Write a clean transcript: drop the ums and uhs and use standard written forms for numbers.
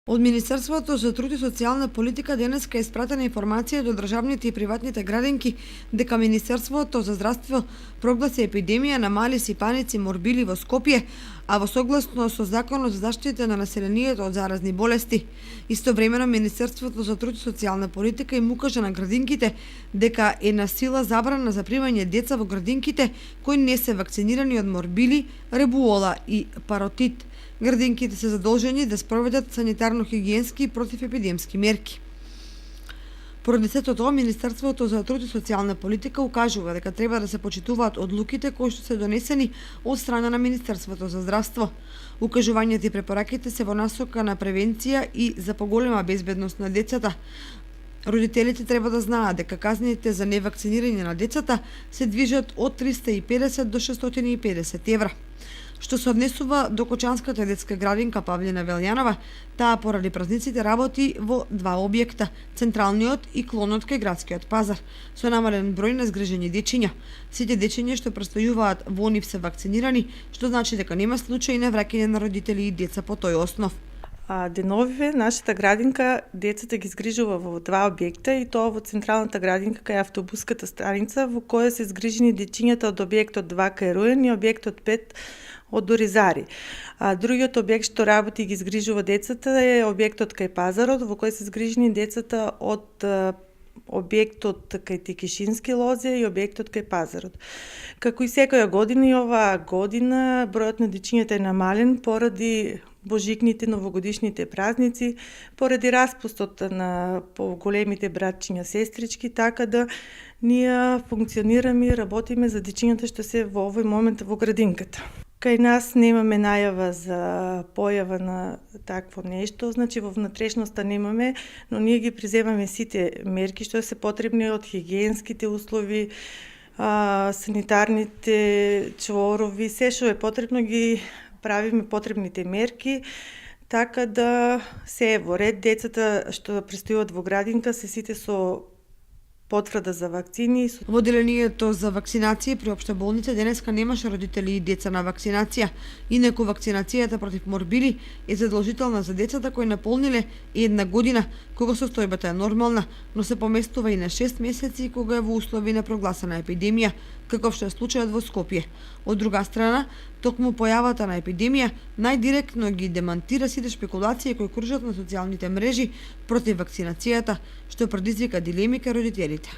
Од Министерството за труд и социјална политика денеска е испратена информација до државните и приватните градинки дека Министерството за здравство прогласи епидемија на мали сипаници морбили во Скопје, а во согласно со Законот за заштита на населението од заразни болести. Истовремено Министерството за труд и социјална политика им укажа на градинките дека е на сила забрана за примање деца во градинките кои не се вакцинирани од морбили, ребуола и паротит. Градинките се задолжени да спроведат санитарно-хигиенски и противепидемски мерки. Поради сето тоа, Министерството за труд и социјална политика укажува дека треба да се почитуваат одлуките кои што се донесени од страна на Министерството за здравство. Укажувањата и препораките се во насока на превенција и за поголема безбедност на децата. Родителите треба да знаат дека казните за невакцинирање на децата се движат од 350 до 650 евра. Што се однесува до Кочанската детска градинка Павлина Велјанова, таа поради празниците работи во два објекта, централниот и клонот кај градскиот пазар, со намален број на згрижени дечиња. Сите дечиња што престојуваат во нив се вакцинирани, што значи дека нема случаи на враќање на родители и деца по тој основ. Деновиве нашата градинка децата ги згрижува во два објекта и тоа во централната градинка кај автобуската станица во која се згрижени дечињата од објектот 2 кај Руен и објектот 5 од Оризари. Другиот објект што работи ги згрижува децата е објектот кај Пазарот во кој се згрижени децата од објектот кај Текишински лозе и објектот кај Пазарот. Како и секоја година и оваа година бројот на дечињата е намален поради божикните новогодишните празници, поради распустот на поголемите братчиња сестрички, така да ние функционираме и работиме за дечињата што се во овој момент во градинката. Кај нас немаме најава за појава на такво нешто, значи во внатрешноста немаме, но ние ги преземаме сите мерки што се потребни од хигиенските услови, санитарните чворови, се што е потребно ги правиме потребните мерки, така да се е во ред. Децата што престојуват во градинка се сите со потврда за вакцини. Во делението за вакцинација при општа болница денеска немаше родители и деца на вакцинација. Инаку вакцинацијата против морбили е задолжителна за децата кои наполниле 1 година, кога состојбата е нормална, но се поместува и на 6 месеци кога е во услови на прогласена епидемија, каков што е случајот во Скопје. Од друга страна, токму појавата на епидемија најдиректно ги демантира сите шпекулации кои кружат на социјалните мрежи против вакцинацијата, што предизвика дилеми кај родителите.